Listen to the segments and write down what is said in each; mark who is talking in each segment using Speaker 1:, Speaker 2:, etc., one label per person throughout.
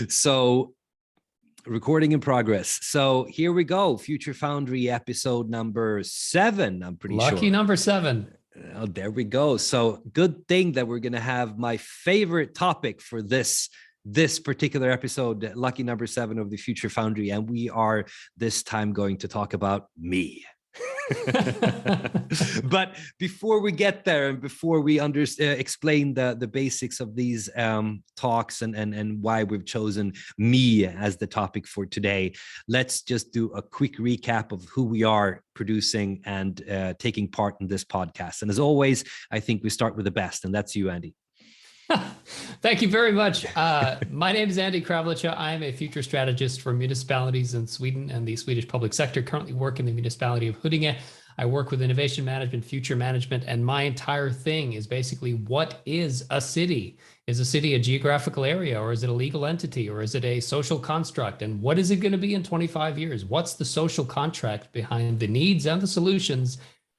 Speaker 1: So recording in progress. So here we go. Future Foundry episode number 7. I'm pretty sure.
Speaker 2: Lucky number 7.
Speaker 1: Oh, there we go. So good thing that we're going to have my favorite topic for this particular episode, lucky number 7 of the Future Foundry. And we are this time going to talk about me. But before we get there and before we explain the basics of these talks and why we've chosen me as the topic for today, let's just do a quick recap of who we are producing and taking part in this podcast. And as always, I think we start with the best, and that's you, Andy.
Speaker 2: Thank you very much. My name is Andy Kravlicha. I am a future strategist for municipalities in Sweden and the Swedish public sector. Currently work in the municipality of Huddinge. I work with innovation management, future management, and my entire thing is basically, what is a city? Is a city a geographical area, or is it a legal entity, or is it a social construct? And what is it going to be in 25 years? What's the social contract behind the needs and the solutions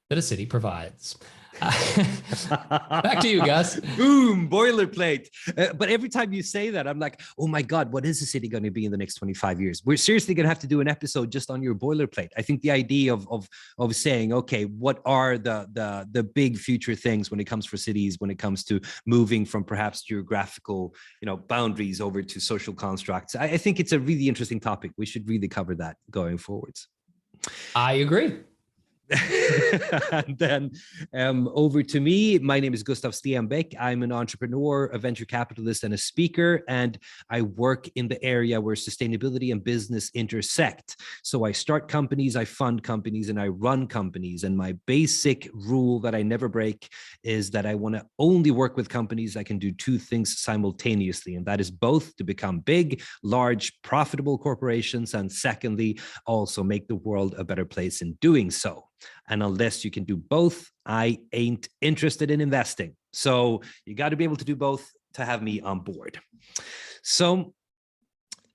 Speaker 2: that a city provides? Back to you, Gus.
Speaker 1: Boom, boilerplate. But every time you say that, I'm like, oh my God, what is the city going to be in the next 25 years? We're seriously going to have to do an episode just on your boilerplate. I think the idea of saying, okay, what are the big future things when it comes for cities, when it comes to moving from perhaps geographical, boundaries over to social constructs. I think it's a really interesting topic. We should really cover that going forwards.
Speaker 2: I agree.
Speaker 1: And then over to me. My name is Gustav Stenbeck. I'm an entrepreneur, a venture capitalist, and a speaker, and I work in the area where sustainability and business intersect. So I start companies, I fund companies, and I run companies. And my basic rule that I never break is that I want to only work with companies that can do 2 things simultaneously, and that is both to become big, large, profitable corporations, and secondly, also make the world a better place in doing so. And unless you can do both, I ain't interested in investing. So you got to be able to do both to have me on board. So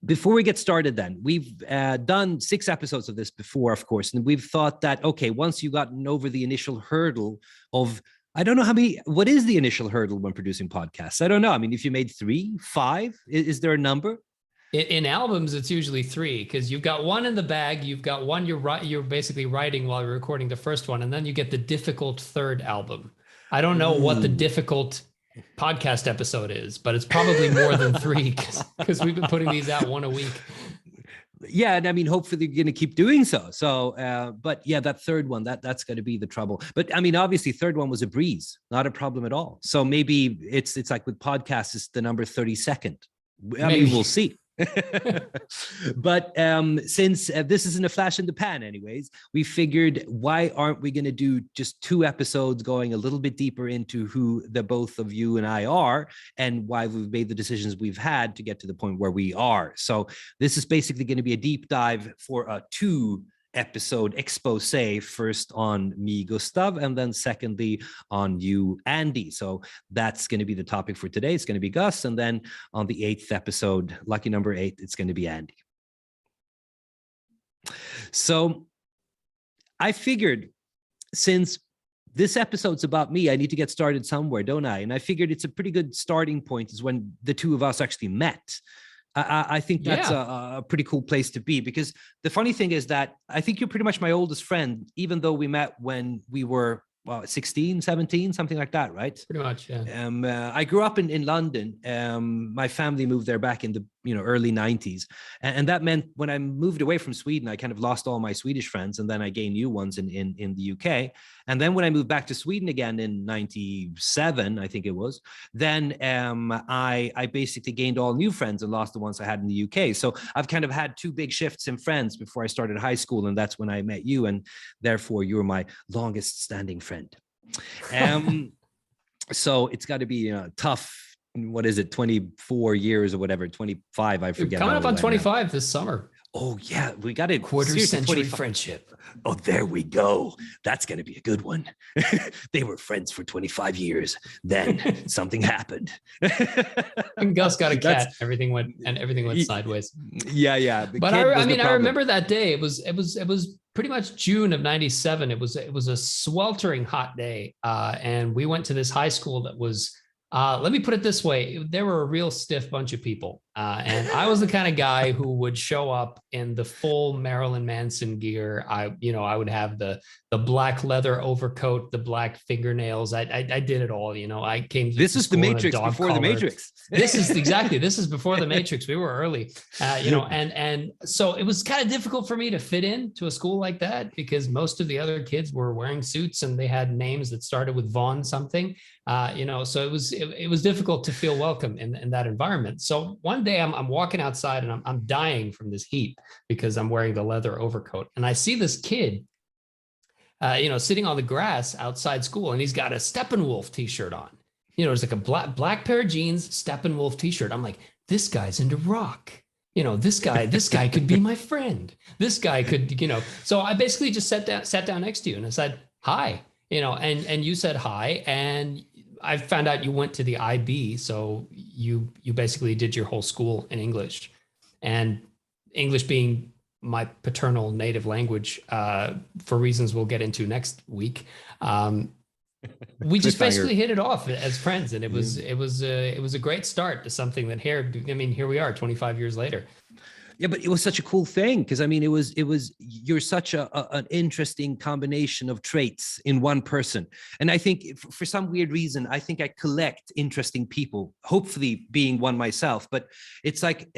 Speaker 1: before we get started then, we've done 6 episodes of this before, of course, and we've thought that, okay, once you've gotten over the initial hurdle of, I don't know what is the initial hurdle when producing podcasts? I don't know. I mean, if you made 3, 5, is there a number?
Speaker 2: In albums, it's usually 3, because you've got 1 in the bag. You've got 1 you're basically writing while you're recording the first one, and then you get the difficult 3rd album. I don't know what the difficult podcast episode is, but it's probably more than 3, because we've been putting these out 1 a week.
Speaker 1: Yeah, and I mean, hopefully you're going to keep doing so. So, but yeah, that 3rd one, that's going to be the trouble. But I mean, obviously, 3rd one was a breeze, not a problem at all. So maybe it's like with podcasts, it's the number 32nd. I mean, we'll see. But since this isn't a flash in the pan anyways, we figured, why aren't we going to do just 2 episodes going a little bit deeper into who the both of you and I are and why we've made the decisions we've had to get to the point where we are. So this is basically going to be a deep dive for a 2-episode expose, first on me, Gustav, and then secondly on you, Andy. So that's going to be the topic for today. It's going to be Gus, and then on the 8th episode, lucky number 8, it's going to be Andy. So I figured, since this episode's about me, I need to get started somewhere, don't I? And I figured it's a pretty good starting point is when the 2 of us actually met. I think that's a pretty cool place to be, because the funny thing is that I think you're pretty much my oldest friend, even though we met when we were 16, 17, something like that, right?
Speaker 2: Pretty much, yeah.
Speaker 1: I grew up in London. My family moved there back in the early 90s. And that meant when I moved away from Sweden, I kind of lost all my Swedish friends, and then I gained new ones in the UK. And then when I moved back to Sweden again in 97, I think it was, then I basically gained all new friends and lost the ones I had in the UK. So I've kind of had 2 big shifts in friends before I started high school, and that's when I met you, and therefore you're my longest standing friend. So it's got to be tough. What is it, 24 years or whatever, 25, I forget.
Speaker 2: Coming up on 25 this summer.
Speaker 1: Oh yeah, we got a
Speaker 2: quarter-century friendship.
Speaker 1: Oh, there we go. That's going to be a good one. They were friends for 25 years. Then something happened.
Speaker 2: And Gus got a cat. Everything went sideways.
Speaker 1: Yeah.
Speaker 2: But I remember that day. It was pretty much June of 97. It was a sweltering hot day, and we went to this high school that was. Let me put it this way. There were a real stiff bunch of people. And I was the kind of guy who would show up in the full Marilyn Manson gear. I would have the black leather overcoat, the black fingernails. I did it all. I came
Speaker 1: This
Speaker 2: to
Speaker 1: is the
Speaker 2: school in a
Speaker 1: Matrix
Speaker 2: dog
Speaker 1: before the
Speaker 2: collar.
Speaker 1: Matrix.
Speaker 2: This is before the Matrix. We were early, and so it was kind of difficult for me to fit in to a school like that because most of the other kids were wearing suits and they had names that started with Vaughn something. So it was difficult to feel welcome in that environment. So one day I'm walking outside and I'm dying from this heat because I'm wearing the leather overcoat, and I see this kid, sitting on the grass outside school, and he's got a Steppenwolf t-shirt on. There's like a black pair of jeans, Steppenwolf t-shirt. I'm like, this guy's into rock. This guy could be my friend. This guy could, So I basically just sat down next to you and I said, hi, and you said hi, and I found out you went to the IB, so you basically did your whole school in English, and English being my paternal native language, for reasons we'll get into next week. We just basically hit it off as friends, and it was a great start to something that here we are 25 years later.
Speaker 1: Yeah, but it was such a cool thing because you're such an interesting combination of traits in one person. And I think for some weird reason, I think I collect interesting people, hopefully being one myself. But it's like,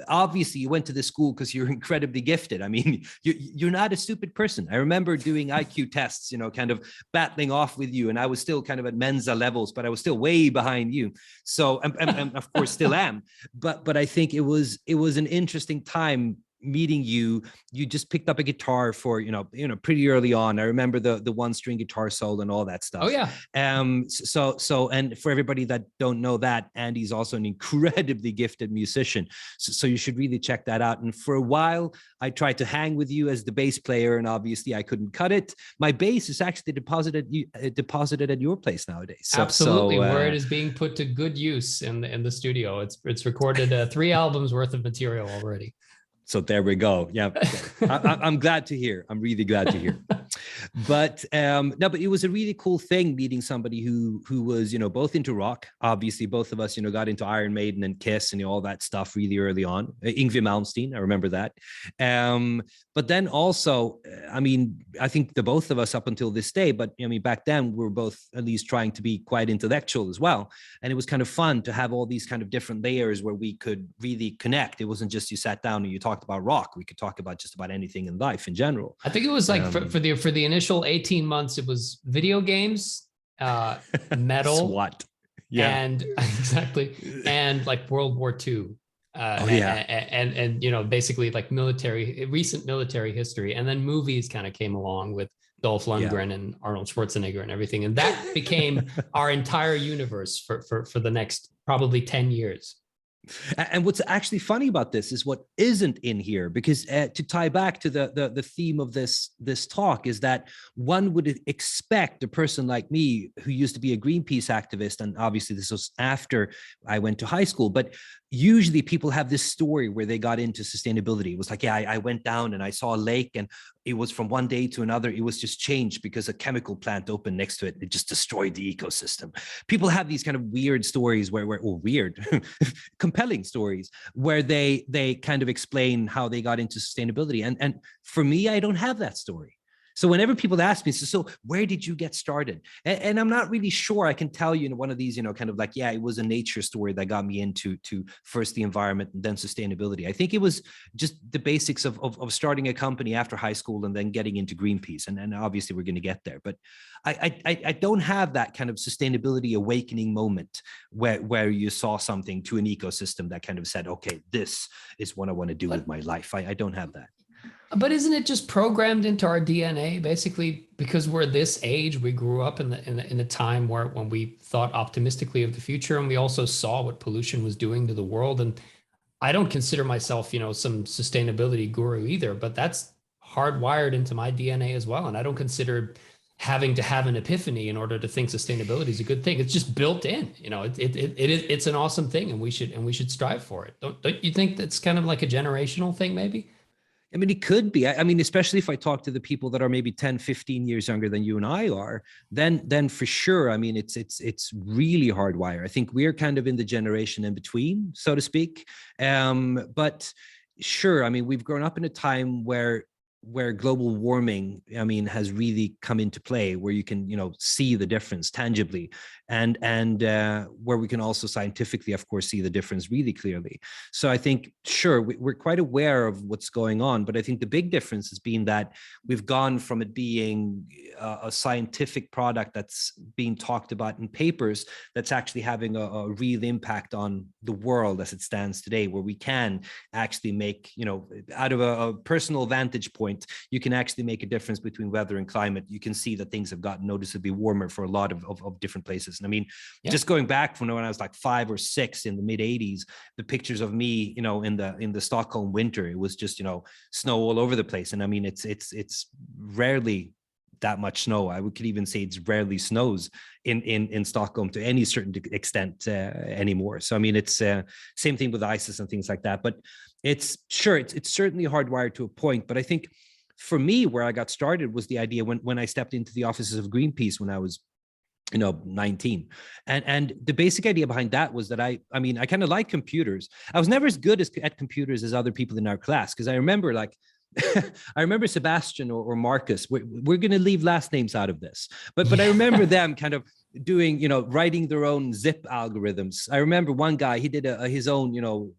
Speaker 1: obviously you went to this school because you're incredibly gifted. I mean, you're not a stupid person. I remember doing IQ tests, kind of battling off with you. And I was still kind of at Mensa levels, but I was still way behind you. So, and of course still am. But I think it was an interesting time meeting you. You just picked up a guitar for pretty early on. I remember the one string guitar solo and all that stuff.
Speaker 2: Oh yeah.
Speaker 1: So and for everybody that don't know that, Andy's also an incredibly gifted musician, so you should really check that out. And for a while I tried to hang with you as the bass player, and obviously I couldn't cut it. My bass is actually deposited at your place nowadays.
Speaker 2: Absolutely, where it is being put to good use in the studio. It's recorded 3 albums worth of material already.
Speaker 1: So there we go. Yeah, I'm glad to hear. I'm really glad to hear. But but it was a really cool thing meeting somebody who was both into rock. Obviously, both of us got into Iron Maiden and Kiss and all that stuff really early on. Yngwie Malmsteen, I remember that. But then also, I think the both of us up until this day, but back then we were both at least trying to be quite intellectual as well. And it was kind of fun to have all these kind of different layers where we could really connect. It wasn't just you sat down and you talked about rock. We could talk about just about anything in life in general.
Speaker 2: I think it was like for the initial 18 months, it was video games, metal,
Speaker 1: SWAT,
Speaker 2: and exactly, and like World War II. And basically like recent military history, and then movies kind of came along with Dolph Lundgren and Arnold Schwarzenegger and everything, and that became our entire universe for the next probably 10 years.
Speaker 1: And what's actually funny about this is what isn't in here, because to tie back to the theme of this talk is that one would expect a person like me who used to be a Greenpeace activist, and obviously this was after I went to high school, but usually people have this story where they got into sustainability. It was like, yeah, I went down and I saw a lake, and it was from one day to another, it was just changed because a chemical plant opened next to it. It just destroyed the ecosystem. People have these kind of weird stories compelling stories where they kind of explain how they got into sustainability. And for me, I don't have that story. So whenever people ask me, so where did you get started? And I'm not really sure I can tell you in one of these, kind of like, yeah, it was a nature story that got me into first the environment and then sustainability. I think it was just the basics of starting a company after high school and then getting into Greenpeace. And obviously we're going to get there. But I don't have that kind of sustainability awakening moment where you saw something to an ecosystem that kind of said, okay, this is what I want to do with my life. I don't have that.
Speaker 2: But isn't it just programmed into our DNA, basically, because we're this age? We grew up in the time when we thought optimistically of the future, and we also saw what pollution was doing to the world. And I don't consider myself, some sustainability guru either, but that's hardwired into my DNA as well. And I don't consider having to have an epiphany in order to think sustainability is a good thing. It's just built in. It's an awesome thing, and we should strive for it. Don't you think that's kind of like a generational thing, maybe?
Speaker 1: I mean, it could be. I mean, especially if I talk to the people that are maybe 10, 15 years younger than you and I are, then for sure. I mean, it's really hardwired. I think we're kind of in the generation in between, so to speak. But sure, I mean, we've grown up in a time where global warming, I mean, has really come into play, where you can, see the difference tangibly, and where we can also scientifically, of course, see the difference really clearly. So I think, sure, we're quite aware of what's going on, but I think the big difference has been that we've gone from it being a scientific product that's being talked about in papers, that's actually having a real impact on the world as it stands today, where we can actually make, out of a personal vantage point, you can actually make a difference between weather and climate. You can see that things have gotten noticeably warmer for a lot of different places. And I mean, just going back from when I was like 5 or 6 in the mid 80s, the pictures of me, in the Stockholm winter, it was just, snow all over the place. And I mean, it's rarely that much snow. I could even say it's rarely snows in Stockholm to any certain extent anymore. So I mean, it's same thing with ISIS and things like that. But it's certainly hardwired to a point. But I think for me, where I got started was the idea when I stepped into the offices of Greenpeace when I was 19. And the basic idea behind that was that I kind of like computers. I was never as good at computers as other people in our class, because I remember I remember Sebastian or Marcus. We're going to leave last names out of this, but I remember them kind of doing, writing their own zip algorithms. I remember one guy, he did his own,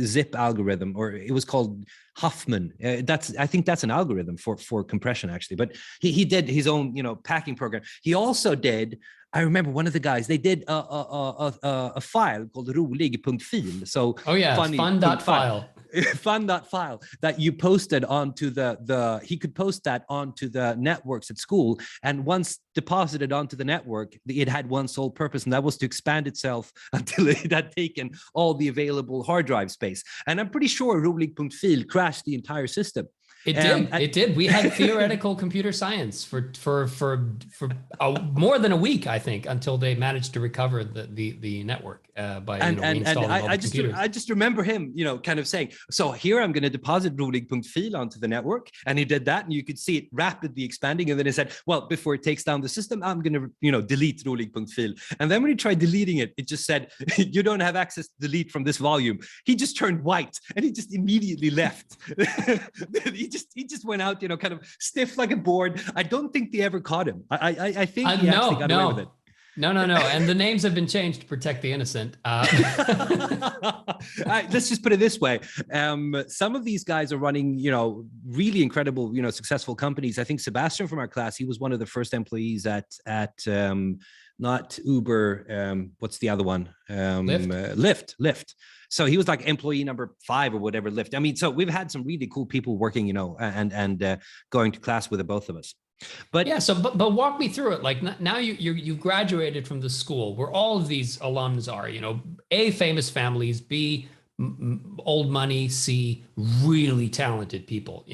Speaker 1: zip algorithm, or it was called Huffman. I think that's an algorithm for compression, actually. But he did his own, packing program. He also did. I remember one of the guys, they did a file called rolig.fil. So
Speaker 2: fun.file.
Speaker 1: Fun.file that you posted onto he could post that onto the networks at school, and once deposited onto the network, it had one sole purpose, and that was to expand itself until it had taken all the available hard drive space. And I'm pretty sure rolig.fil crashed the entire system.
Speaker 2: It did. We had theoretical computer science for more than a week, I think, until they managed to recover the network by reinstalling all the computers.
Speaker 1: I just remember him, kind of saying, "So here I'm going to deposit rolig.fil onto the network," and he did that, and you could see it rapidly expanding. And then he said, "Well, before it takes down the system, I'm going to, delete rolig.fil." And then when he tried deleting it, it just said, "You don't have access to delete from this volume." He just turned white, and he just immediately left. He just went out, kind of stiff like a board. I don't think they ever caught him. I think he actually got away with it.
Speaker 2: No. And the names have been changed to protect the innocent.
Speaker 1: Let's just put it this way. Some of these guys are running, really incredible, successful companies. I think Sebastian from our class, he was one of the first employees at not Uber. What's the other one? Lyft. So he was like employee number 5 or whatever, Lyft. I mean, so we've had some really cool people working, and going to class with the both of us. But
Speaker 2: yeah, but walk me through it. Like now you graduated from the school where all of these alums are, A, famous families, B, old money, C, really talented people,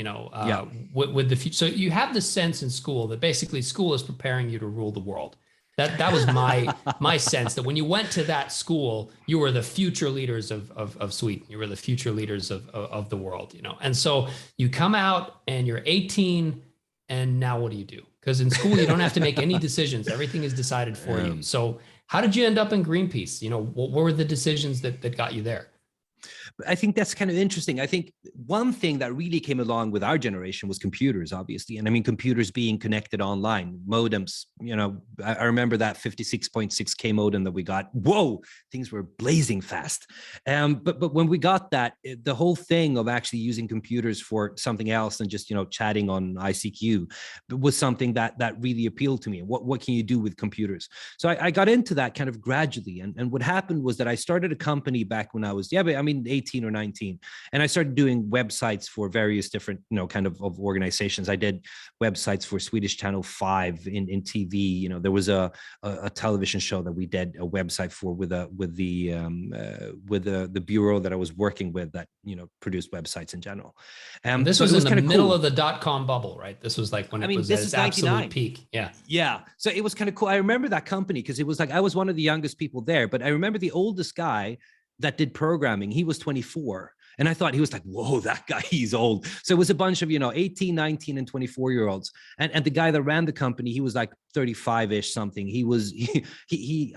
Speaker 2: with the future. So you have the sense in school that basically school is preparing you to rule the world. That was my sense, that when you went to that school, you were the future leaders of Sweden. You were the future leaders of the world, And so you come out and you're 18, and now what do you do? Because in school, you don't have to make any decisions. Everything is decided for you. So how did you end up in Greenpeace? What were the decisions that got you there?
Speaker 1: I think that's kind of interesting. I think one thing that really came along with our generation was computers, obviously. And I mean, computers being connected online, modems, I remember that 56.6K modem that we got. Whoa, things were blazing fast. But when we got that, the whole thing of actually using computers for something else than just, chatting on ICQ was something that really appealed to me. What can you do with computers? So I got into that kind of gradually. And what happened was that I started a company back when I was, 18 or 19. And I started doing websites for various different, kind of organizations. I did websites for Swedish Channel 5 in TV. There was a television show that we did a website for with the bureau that I was working with that, produced websites in general.
Speaker 2: This was in the middle of the .com bubble, right? This was like when it was at its absolute peak. Yeah.
Speaker 1: Yeah. So it was kind of cool. I remember that company because it was like, I was one of the youngest people there, but I remember the oldest guy that did programming. He was 24. And I thought he was like, whoa, that guy, he's old. So it was a bunch of, 18, 19 and 24-year-olds. And the guy that ran the company, he was like 35-ish something.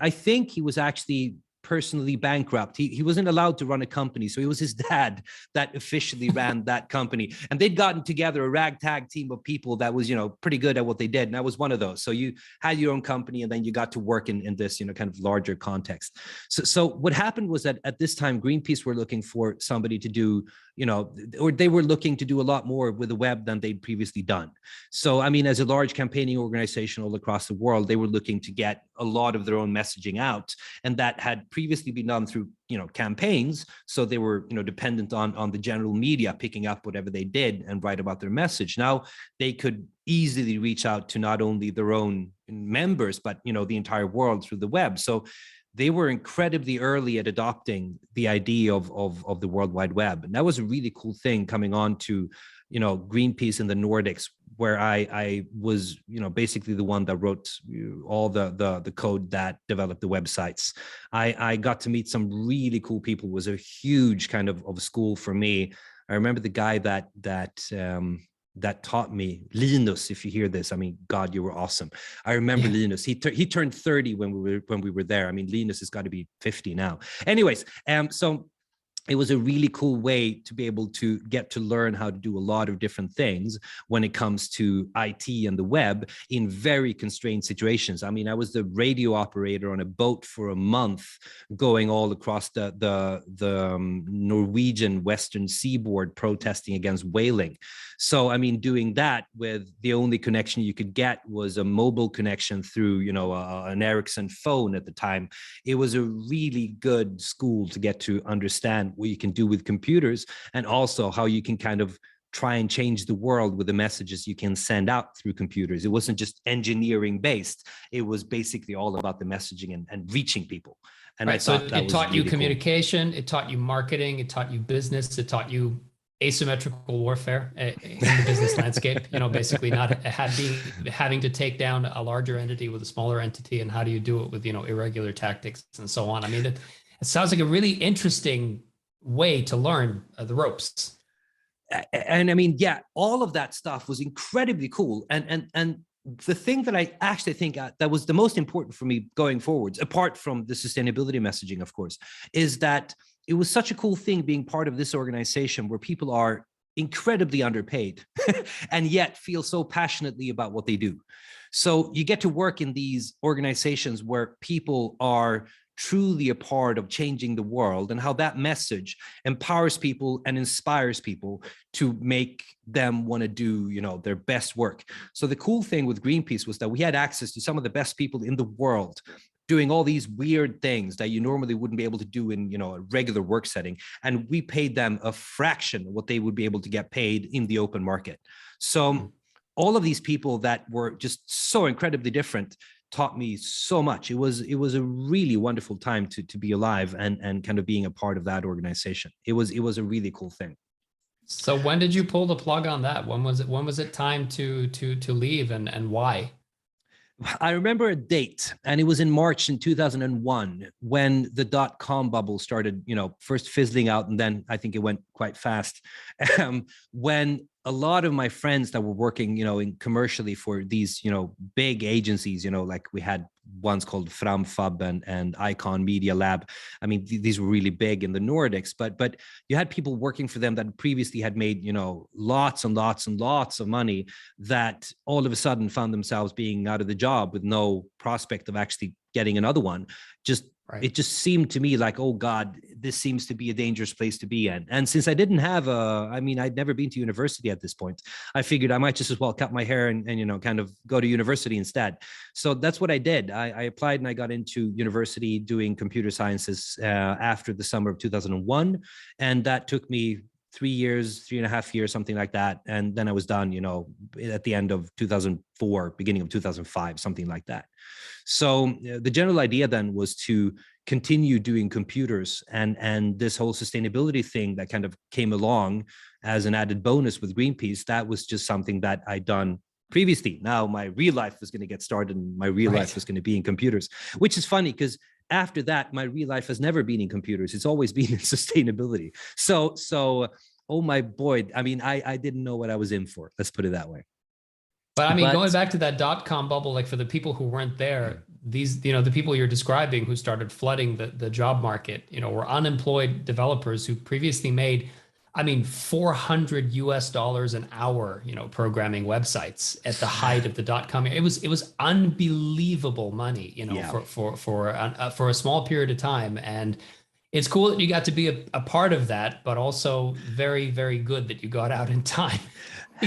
Speaker 1: I think he was actually personally bankrupt. He wasn't allowed to run a company. So it was his dad that officially ran that company. And they'd gotten together a ragtag team of people that was, pretty good at what they did. And I was one of those. So you had your own company and then you got to work in this, kind of larger context. So what happened was that at this time, Greenpeace were looking for somebody to do, or they were looking to do a lot more with the web than they'd previously done. So, I mean, as a large campaigning organization all across the world, they were looking to get a lot of their own messaging out. And that had previously been done through, campaigns. So they were, dependent on the general media picking up whatever they did and write about their message. Now they could easily reach out to not only their own members, but, the entire world through the web. So they were incredibly early at adopting the idea of the World Wide Web. And that was a really cool thing coming on to, Greenpeace in the Nordics, where I was, basically the one that wrote all the code that developed the websites. I got to meet some really cool people. It was a huge kind of school for me. I remember the guy that taught me, Linus, if you hear this, I mean, God, you were awesome. I remember Linus, he turned 30 when we were there. I mean, Linus has got to be 50 now. Anyways, so it was a really cool way to be able to get to learn how to do a lot of different things when it comes to IT and the web in very constrained situations. I mean, I was the radio operator on a boat for a month going all across the Norwegian Western seaboard protesting against whaling. So, I mean, doing that with the only connection you could get was a mobile connection through, an Ericsson phone at the time. It was a really good school to get to understand what you can do with computers and also how you can kind of try and change the world with the messages you can send out through computers. It wasn't just engineering based. It was basically all about the messaging and reaching people. And
Speaker 2: right. So it taught you communication, it taught you marketing, it taught you business, it taught you asymmetrical warfare in the business landscape, basically not having to take down a larger entity with a smaller entity, and how do you do it with, irregular tactics and so on. I mean, it sounds like a really interesting way to learn the ropes.
Speaker 1: And I mean, yeah, all of that stuff was incredibly cool. And the thing that I actually think that was the most important for me going forwards, apart from the sustainability messaging, of course, is that it was such a cool thing being part of this organization where people are incredibly underpaid and yet feel so passionately about what they do. So you get to work in these organizations where people are truly a part of changing the world, and how that message empowers people and inspires people to make them want to do, their best work. So the cool thing with Greenpeace was that we had access to some of the best people in the world doing all these weird things that you normally wouldn't be able to do in, a regular work setting. And we paid them a fraction of what they would be able to get paid in the open market. So all of these people that were just so incredibly different taught me so much. It was a really wonderful time to be alive and kind of being a part of that organization. It was a really cool thing.
Speaker 2: So when did you pull the plug on that? When was it time to leave, and why?
Speaker 1: I remember a date, and it was in March in 2001 when the .com bubble started, first fizzling out, and then I think it went quite fast. When a lot of my friends that were working, in commercially for these, big agencies, like we had ones called Framfab and Icon Media Lab. I mean, these were really big in the Nordics, but you had people working for them that previously had made, lots and lots and lots of money, that all of a sudden found themselves being out of the job with no prospect of actually getting another one. Right. It just seemed to me like, oh God, this seems to be a dangerous place to be in. And since I didn't have I'd never been to university at this point, I figured I might just as well cut my hair and kind of go to university instead. So that's what I did. I applied and I got into university doing computer sciences after the summer of 2001. And that took me 3.5 years, something like that. And then I was done, at the end of 2004, beginning of 2005, something like that. So the general idea then was to continue doing computers, and this whole sustainability thing that kind of came along as an added bonus with Greenpeace, that was just something that I'd done previously. Now my real life was going to get started, and my real life was going to be in computers, which is funny because after that, my real life has never been in computers. It's always been in sustainability. So, oh my boy, I mean, I didn't know what I was in for. Let's put it that way.
Speaker 2: But I mean, going back to that dot-com bubble, like for the people who weren't there, these, you know, the people you're describing who started flooding the job market, you know, were unemployed developers who previously made, I mean, $400 an hour, you know, programming websites at the height of the dot-com. It was unbelievable money, you know, for a small period of time. And it's cool that you got to be a part of that, but also very, very good that you got out in time.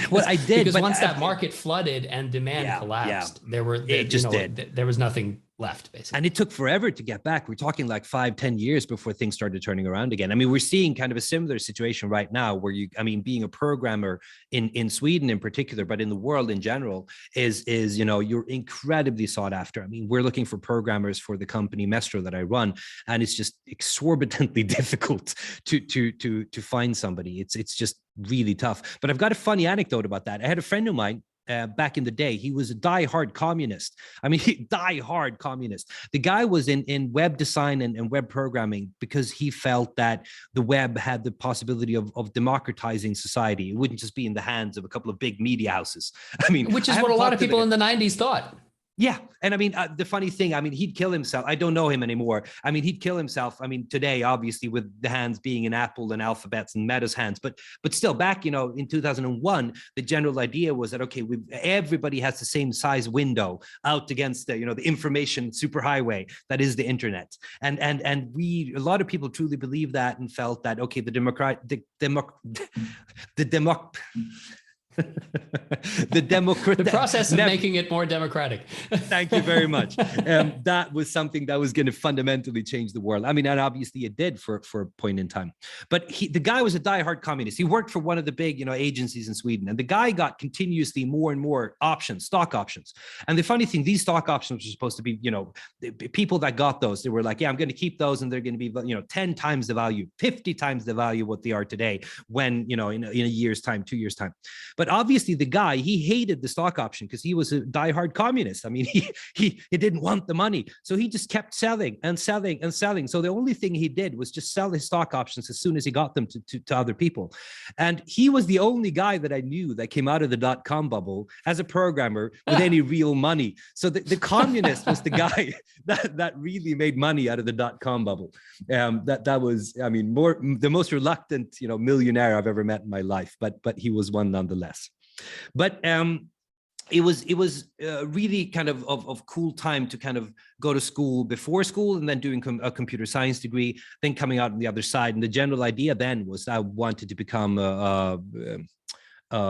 Speaker 1: Well, I did,
Speaker 2: because once that market flooded and demand collapsed, there was nothing left, basically.
Speaker 1: And it took forever to get back. We're talking like 5-10 years before things started turning around again. I mean, we're seeing kind of a similar situation right now where being a programmer in Sweden in particular, but in the world in general is, you know, you're incredibly sought after. I mean, we're looking for programmers for the company Mestro that I run, and it's just exorbitantly difficult to find somebody. It's just really tough. But I've got a funny anecdote about that. I had a friend of mine back in the day. He was a diehard communist. I mean, diehard communist. The guy was in web design and web programming because he felt that the web had the possibility of democratizing society. It wouldn't just be in the hands of a couple of big media houses. I mean,
Speaker 2: which is what a lot of people in the 90s thought.
Speaker 1: Yeah. And I mean, the funny thing, I mean, he'd kill himself. I don't know him anymore. I mean, he'd kill himself. I mean, today, obviously, with the hands being in Apple and Alphabet's and Meta's hands, but still back, you know, in 2001, the general idea was that, okay, everybody has the same size window out against the, you know, the information superhighway that is the internet. And a lot of people truly believe that and felt that, okay, the
Speaker 2: process of making it more democratic.
Speaker 1: Thank you very much. That was something that was going to fundamentally change the world. I mean, and obviously it did for a point in time. But the guy was a diehard communist. He worked for one of the big, you know, agencies in Sweden, and the guy got continuously more and more options, stock options. And the funny thing, these stock options were supposed to be, you know, the people that got those, they were like, yeah, I'm going to keep those, and they're going to be, you know, 10 times the value, 50 times the value of what they are today when, you know, in a year's time, 2 years time. But obviously the guy, he hated the stock option because he was a diehard communist. I mean, he didn't want the money. So he just kept selling and selling and selling. So the only thing he did was just sell his stock options as soon as he got them to other people. And he was the only guy that I knew that came out of the dot-com bubble as a programmer with any real money. So the communist was the guy that really made money out of the dot-com bubble. That was, I mean, the most reluctant, you know, millionaire I've ever met in my life, but he was one nonetheless. But it was really kind of cool time to kind of go to school before school and then doing a computer science degree, then coming out on the other side. And the general idea then was I wanted to become a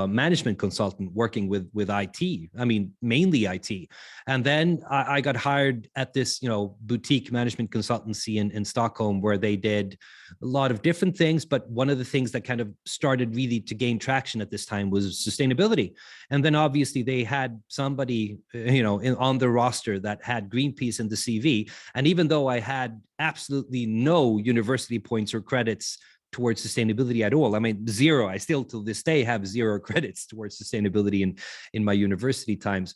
Speaker 1: management consultant working with IT. I mean, mainly IT. And then I got hired at this, you know, boutique management consultancy in Stockholm, where they did a lot of different things. But one of the things that kind of started really to gain traction at this time was sustainability. And then obviously they had somebody, you know, on the roster that had Greenpeace in the CV. And even though I had absolutely no university points or credits towards sustainability at all, I mean, zero. I still till this day have 0 credits towards sustainability in my university times.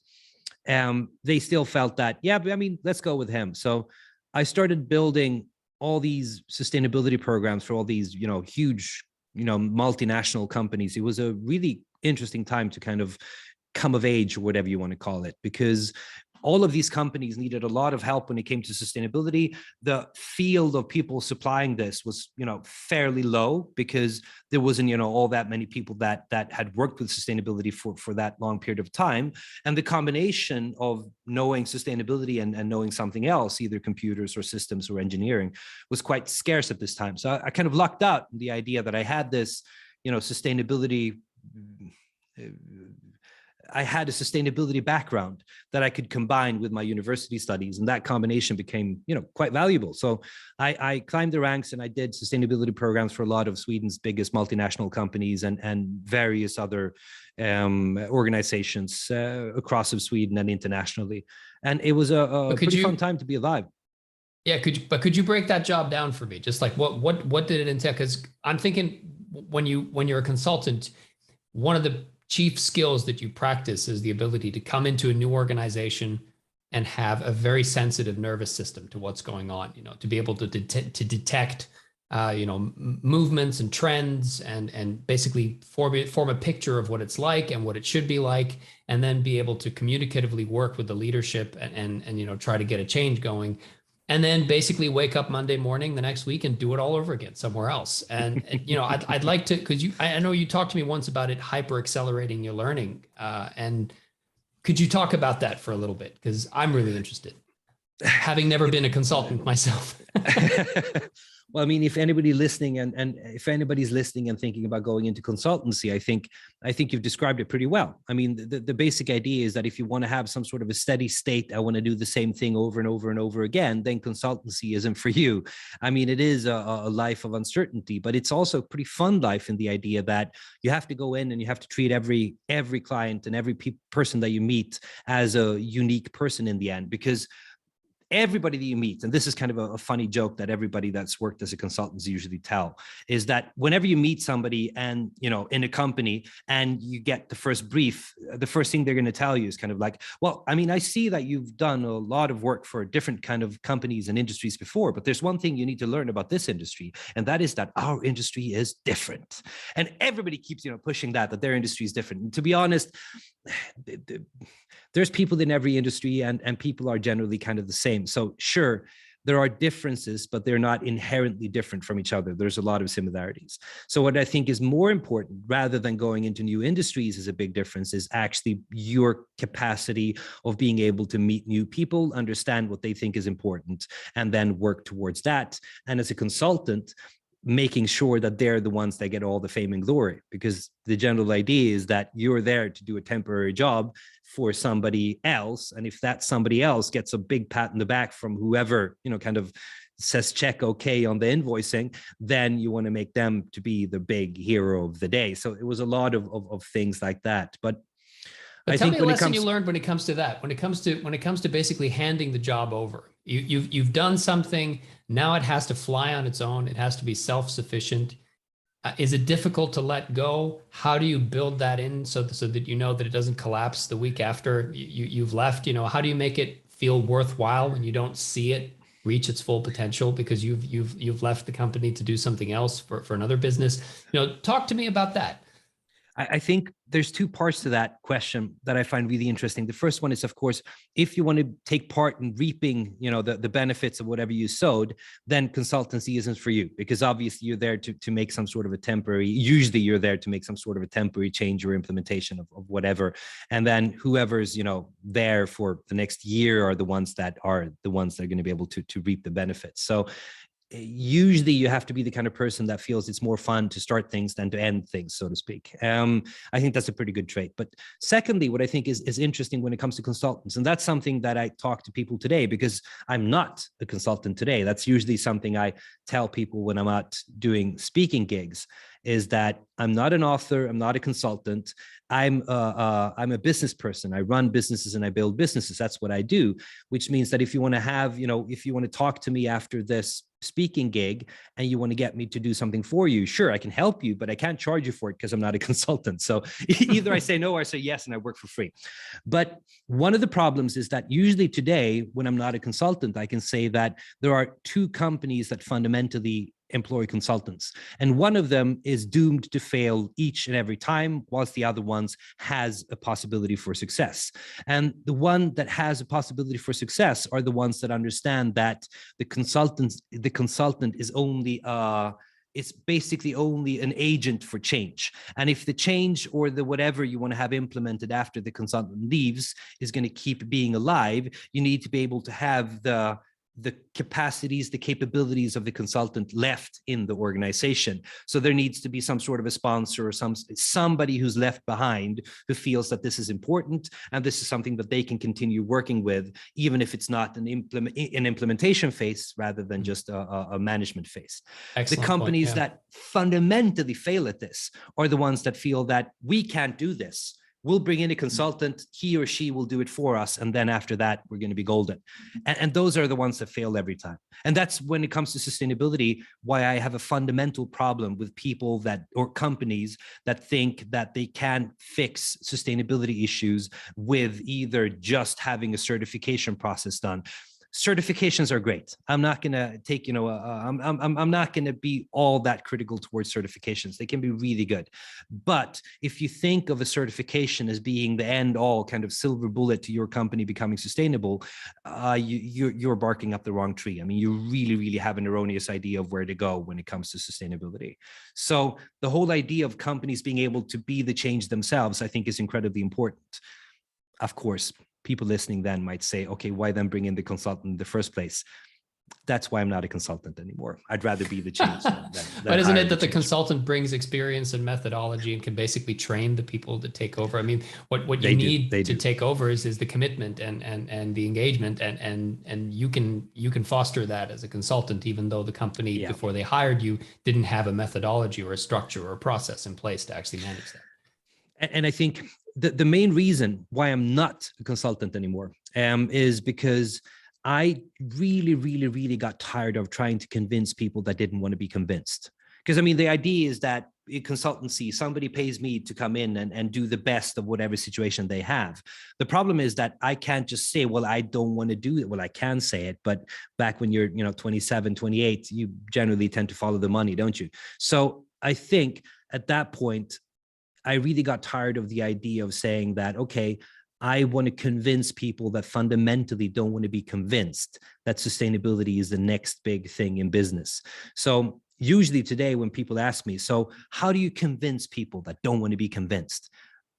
Speaker 1: They still felt that, yeah, but I mean, let's go with him. So I started building all these sustainability programs for all these, you know, huge, you know, multinational companies. It was a really interesting time to kind of come of age, or whatever you want to call it, because all of these companies needed a lot of help when it came to sustainability. The field of people supplying this was, you know, fairly low because there wasn't, you know, all that many people that had worked with sustainability for that long period of time. And the combination of knowing sustainability and knowing something else, either computers or systems or engineering, was quite scarce at this time. So I kind of lucked out the idea that I had this, you know, sustainability. I had a sustainability background that I could combine with my university studies, and that combination became, you know, quite valuable. So I climbed the ranks and I did sustainability programs for a lot of Sweden's biggest multinational companies and various other organizations across of Sweden and internationally. And it was a pretty fun time to be alive.
Speaker 2: Yeah, could you break that job down for me? Just like what did it entail? Because I'm thinking when you're a consultant, one of the chief skills that you practice is the ability to come into a new organization and have a very sensitive nervous system to what's going on, to be able to detect movements and trends and basically form a picture of what it's like and what it should be like, and then be able to communicatively work with the leadership and try to get a change going, and then basically wake up Monday morning the next week and do it all over again somewhere else. And I'd like to, because I know you talked to me once about it hyper accelerating your learning, and could you talk about that for a little bit? Because I'm really interested, having never been a consultant myself.
Speaker 1: Well, I mean, if anybody listening and if anybody's listening and thinking about going into consultancy, I think you've described it pretty well. I mean, the basic idea is that if you want to have some sort of a steady state, I want to do the same thing over and over and over again, then consultancy isn't for you. I mean, it is a life of uncertainty, but it's also a pretty fun life in the idea that you have to go in and you have to treat every client and every person that you meet as a unique person in the end, because everybody that you meet, and this is kind of a funny joke that everybody that's worked as a consultant usually tell, is that whenever you meet somebody and, in a company and you get the first brief, the first thing they're going to tell you is kind of like, well, I mean, I see that you've done a lot of work for different kind of companies and industries before, but there's one thing you need to learn about this industry, and that is that our industry is different. And everybody keeps, pushing that their industry is different. And to be honest, there's people in every industry and people are generally kind of the same. So sure, there are differences, but they're not inherently different from each other. There's a lot of similarities. So what I think is more important, rather than going into new industries is a big difference, is actually your capacity of being able to meet new people, understand what they think is important, and then work towards that. And as a consultant, making sure that they're the ones that get all the fame and glory, because the general idea is that you're there to do a temporary job for somebody else. And if that somebody else gets a big pat in the back from whoever, kind of says check okay on the invoicing, then you want to make them to be the big hero of the day. So it was a lot of things like that. But I
Speaker 2: tell
Speaker 1: think
Speaker 2: me a lesson you learned when it comes to that, when it comes to basically handing the job over. You've done something, now it has to fly on its own. It has to be self-sufficient. Is it difficult to let go? How do you build that in so that you know that it doesn't collapse the week after you've left? How do you make it feel worthwhile when you don't see it reach its full potential because you've left the company to do something else for another business? Talk to me about that.
Speaker 1: I think there's two parts to that question that I find really interesting. The first one is, of course, if you want to take part in reaping, the benefits of whatever you sowed, then consultancy isn't for you, because obviously you're there to make some sort of a temporary, usually you're there to make some sort of a temporary change or implementation of whatever. And then whoever's, there for the next year are the ones that are going to be able to reap the benefits. So usually you have to be the kind of person that feels it's more fun to start things than to end things, so to speak. I think that's a pretty good trait. But secondly, what I think is interesting when it comes to consultants, and that's something that I talk to people today, because I'm not a consultant today. That's usually something I tell people when I'm out doing speaking gigs, is that I'm not an author, I'm not a consultant. I'm a business person. I run businesses and I build businesses. That's what I do, which means that if you want to have, if you want to talk to me after this speaking gig and you want to get me to do something for you, sure, I can help you, but I can't charge you for it because I'm not a consultant. So either I say no or I say yes, and I work for free. But one of the problems is that usually today, when I'm not a consultant, I can say that there are two companies that fundamentally employ consultants, and one of them is doomed to fail each and every time, whilst the other ones has a possibility for success. And the one that has a possibility for success are the ones that understand that the consultant is only it's basically only an agent for change. And if the change or the whatever you want to have implemented after the consultant leaves is going to keep being alive, you need to be able to have the capacities, the capabilities of the consultant left in the organization. So there needs to be some sort of a sponsor or somebody who's left behind who feels that this is important and this is something that they can continue working with, even if it's not an implementation phase rather than just a management phase.
Speaker 2: Excellent
Speaker 1: the companies
Speaker 2: point, yeah.
Speaker 1: that fundamentally fail at this are the ones that feel that we can't do this. we'll bring in a consultant, he or she will do it for us, and then after that, we're going to be golden. And those are the ones that fail every time. And that's when it comes to sustainability, why I have a fundamental problem with people that, or companies that think that they can fix sustainability issues with either just having a certification process done. Certifications are great. I'm not going to take, I'm not going to be all that critical towards certifications. They can be really good. But if you think of a certification as being the end all kind of silver bullet to your company becoming sustainable, you're barking up the wrong tree. I mean, you really, really have an erroneous idea of where to go when it comes to sustainability. So the whole idea of companies being able to be the change themselves, I think, is incredibly important. Of course, people listening then might say, okay, why then bring in the consultant in the first place? That's why I'm not a consultant anymore. I'd rather be the change.
Speaker 2: But isn't it that the consultant brings experience and methodology and can basically train the people to take over? I mean, what you need to take over is the commitment and the engagement, and you can foster that as a consultant, even though the company before they hired you didn't have a methodology or a structure or a process in place to actually manage that.
Speaker 1: And I think the main reason why I'm not a consultant anymore is because I really, really, really got tired of trying to convince people that didn't want to be convinced. Because I mean, the idea is that in consultancy, somebody pays me to come in and do the best of whatever situation they have. The problem is that I can't just say, well, I don't want to do it. Well, I can say it, but back when you're, 27, 28, you generally tend to follow the money, don't you? So I think at that point, I really got tired of the idea of saying that, okay, I want to convince people that fundamentally don't want to be convinced that sustainability is the next big thing in business. So usually today when people ask me, so how do you convince people that don't want to be convinced?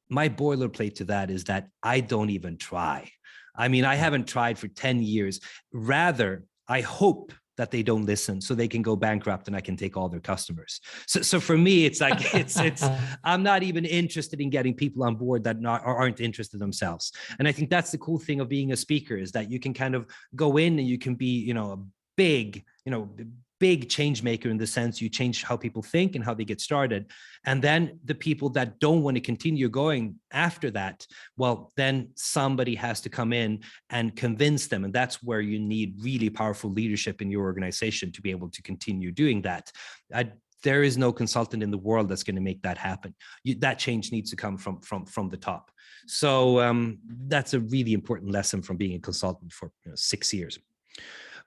Speaker 1: My boilerplate to that is that I don't even try. I mean, I haven't tried for 10 years. Rather, I hope that they don't listen so they can go bankrupt and I can take all their customers. So for me, it's like, I'm not even interested in getting people on board that aren't interested themselves. And I think that's the cool thing of being a speaker, is that you can kind of go in and you can be, a big change maker, in the sense you change how people think and how they get started. And then the people that don't want to continue going after that, well, then somebody has to come in and convince them. And that's where you need really powerful leadership in your organization to be able to continue doing that. There is no consultant in the world that's going to make that happen. That change needs to come from the top. So that's a really important lesson from being a consultant for 6 years.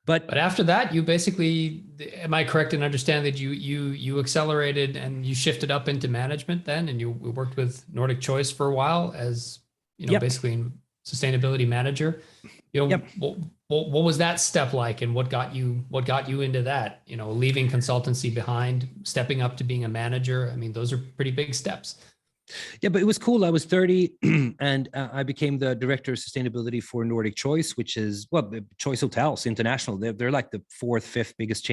Speaker 1: But
Speaker 2: after that, you basically, am I correct in understanding that you accelerated and you shifted up into management then, and you worked with Nordic Choice for a while as, basically a sustainability manager? What was that step like, and what got you into that? Leaving consultancy behind, stepping up to being a manager. I mean, those are pretty big steps.
Speaker 1: Yeah, but it was cool. I was 30 and I became the director of sustainability for Nordic Choice, which is, Choice Hotels International. They're like the 4th, 5th biggest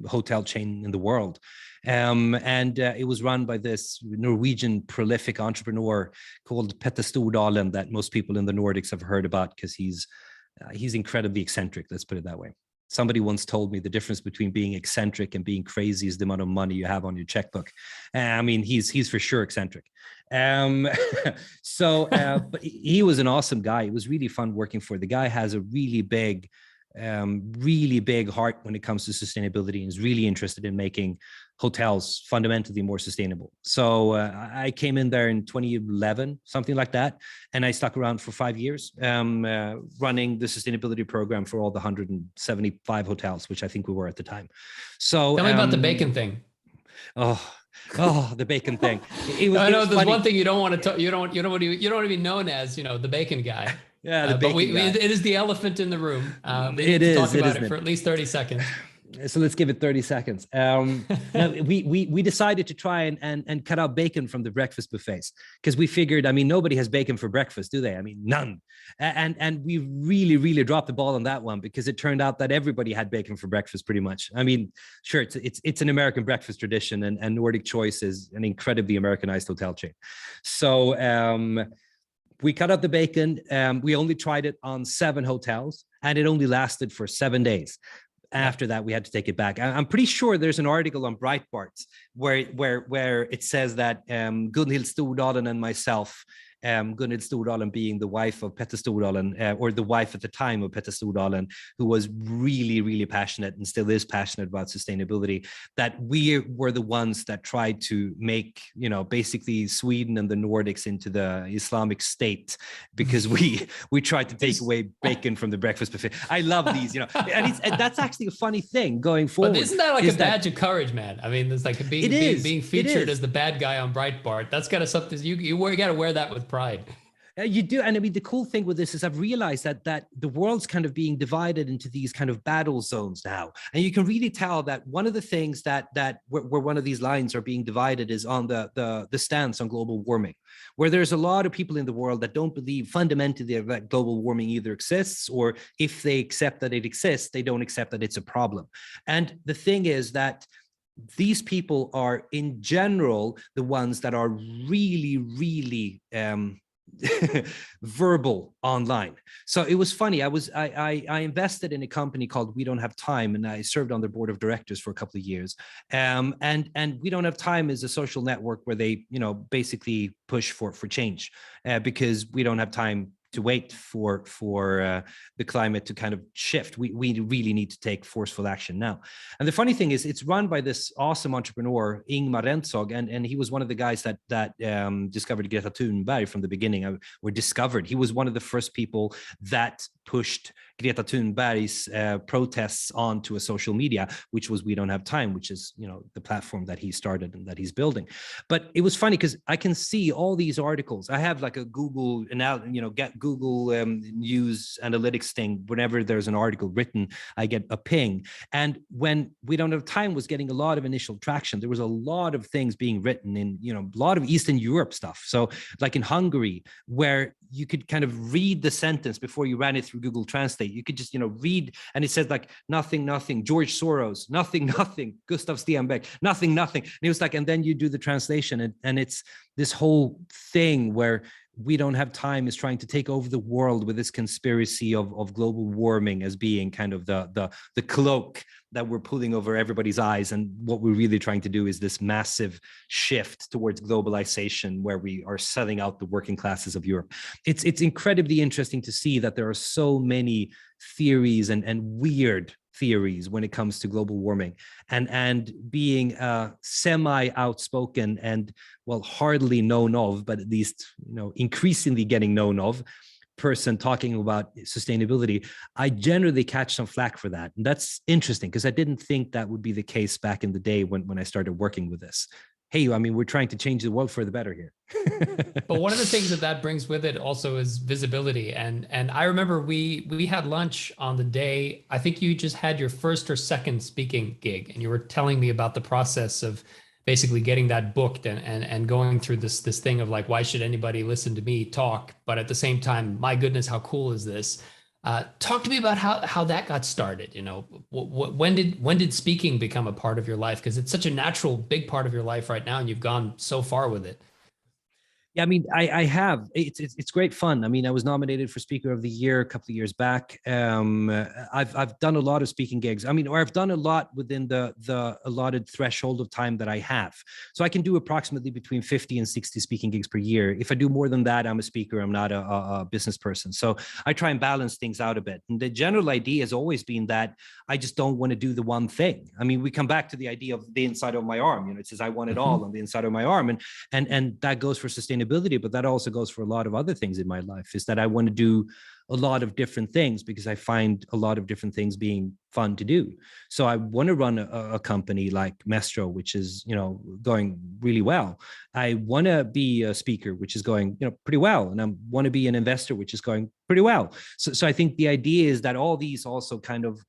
Speaker 1: hotel chain in the world. And it was run by this Norwegian prolific entrepreneur called Petter Stordalen that most people in the Nordics have heard about, because he's incredibly eccentric. Let's put it that way. Somebody once told me the difference between being eccentric and being crazy is the amount of money you have on your checkbook. I mean, he's for sure eccentric. But he was an awesome guy. It was really fun working for. The guy has a really big heart when it comes to sustainability, and is really interested in making hotels fundamentally more sustainable. So I came in there in 2011, something like that, and I stuck around for 5 years, running the sustainability program for all the 175 hotels, which I think we were at the time. So
Speaker 2: tell me about the bacon thing.
Speaker 1: Oh, the bacon thing.
Speaker 2: I know there's one thing you don't want to talk. You don't want to be known as, the bacon guy.
Speaker 1: Yeah, the bacon guy.
Speaker 2: It is the elephant in the room. We need to talk about it for at least 30 seconds.
Speaker 1: So let's give it 30 seconds. We decided to try and cut out bacon from the breakfast buffets, because we figured, I mean, nobody has bacon for breakfast, do they? I mean, none. And we really, really dropped the ball on that one, because it turned out that everybody had bacon for breakfast pretty much. I mean, sure, it's an American breakfast tradition, and Nordic Choice is an incredibly Americanized hotel chain. So we cut out the bacon. We only tried it on 7 hotels, and it only lasted for 7 days. After that, we had to take it back. I'm pretty sure there's an article on Breitbart where it says that Gunhild Stordalen and myself Gunhild Stordalen being the wife of Petter Stordalen, or the wife at the time of Petter Stordalen, who was really, really passionate and still is passionate about sustainability, that we were the ones that tried to make, basically Sweden and the Nordics into the Islamic State, because we tried to take away bacon from the breakfast buffet. I love these, and that's actually a funny thing going forward.
Speaker 2: But isn't that like a badge of courage, man? I mean, there's like being featured as the bad guy on Breitbart. That's got to something you got to wear that with pride.
Speaker 1: You do. And I mean, the cool thing with this is I've realized that the world's kind of being divided into these kind of battle zones now. And you can really tell that one of the things that where one of these lines are being divided is on the stance on global warming, where there's a lot of people in the world that don't believe fundamentally that global warming either exists, or if they accept that it exists, they don't accept that it's a problem. And the thing is that these people are in general the ones that are really, really verbal online. So it was funny. I invested in a company called We Don't Have Time, and I served on their board of directors for a couple of years. And We Don't Have Time is a social network where they, basically push for change, because we don't have time to wait for the climate to kind of shift. We really need to take forceful action now. And the funny thing is, it's run by this awesome entrepreneur, Ingmar Rentzhog, and he was one of the guys that discovered Greta Thunberg from the beginning, or discovered. He was one of the first people that pushed Greta Thunberg's protests onto a social media, which was We Don't Have Time, which is, the platform that he started and that he's building. But it was funny because I can see all these articles. I have like a Google, Google News Analytics thing. Whenever there's an article written, I get a ping. And when We Don't Have Time was getting a lot of initial traction, there was a lot of things being written in, a lot of Eastern Europe stuff. So like in Hungary, where you could kind of read the sentence before you ran it through Google Translate. You could just, read, and it says like nothing, George Soros, nothing, Gustav Stenbeck, nothing. And it was like, and then you do the translation, and it's this whole thing where We Don't Have Time is trying to take over the world with this conspiracy of global warming as being kind of the cloak that we're pulling over everybody's eyes. And what we're really trying to do is this massive shift towards globalization, where we are selling out the working classes of Europe. It's incredibly interesting to see that there are so many theories and weird theories when it comes to global warming, and being semi-outspoken and, well, hardly known of, but at least, increasingly getting known of person talking about sustainability, I generally catch some flack for that. And that's interesting, because I didn't think that would be the case back in the day when I started working with this. Hey, I mean, we're trying to change the world for the better here.
Speaker 2: But one of the things that brings with it also is visibility. And I remember we had lunch on the day, I think you just had your first or second speaking gig, and you were telling me about the process of basically getting that booked and going through this thing of like, why should anybody listen to me talk? But at the same time, my goodness, how cool is this? Talk to me about how that got started. When did speaking become a part of your life? Because it's such a natural, big part of your life right now, and you've gone so far with it.
Speaker 1: Yeah, I mean, I have. It's great fun. I mean, I was nominated for Speaker of the Year a couple of years back. I've done a lot of speaking gigs. I mean, or I've done a lot within the allotted threshold of time that I have. So I can do approximately between 50 and 60 speaking gigs per year. If I do more than that, I'm a speaker. I'm not a business person. So I try and balance things out a bit. And the general idea has always been that I just don't want to do the one thing. I mean, we come back to the idea of the inside of my arm. It says I want it all on the inside of my arm, and that goes for sustainability. But that also goes for a lot of other things in my life, is that I want to do a lot of different things because I find a lot of different things being fun to do. So I want to run a company like Mestro, which is, going really well. I want to be a speaker, which is going, pretty well. And I want to be an investor, which is going pretty well. So I think the idea is that all these also kind of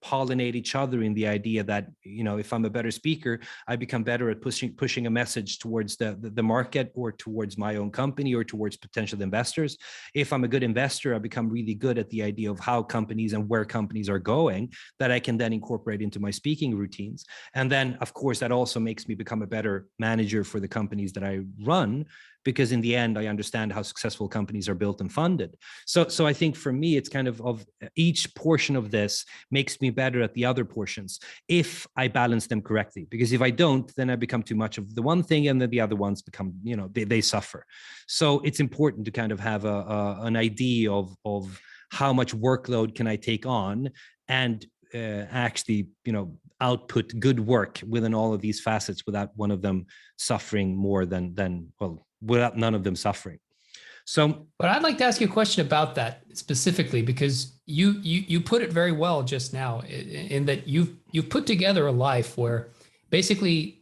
Speaker 1: pollinate each other in the idea that, if I'm a better speaker, I become better at pushing a message towards the market, or towards my own company, or towards potential investors. If I'm a good investor, I become really good at the idea of how companies and where companies are going, that I can then incorporate into my speaking routines. And then, of course, that also makes me become a better manager for the companies that I run, because in the end, I understand how successful companies are built and funded. So I think for me, it's kind of each portion of this makes me better at the other portions if I balance them correctly. Because if I don't, then I become too much of the one thing, and then the other ones become, they suffer. So it's important to kind of have an idea of how much workload can I take on, and actually, output good work within all of these facets without one of them suffering more than without none of them suffering. So,
Speaker 2: but I'd like to ask you a question about that specifically, because you put it very well just now, in that you've put together a life where basically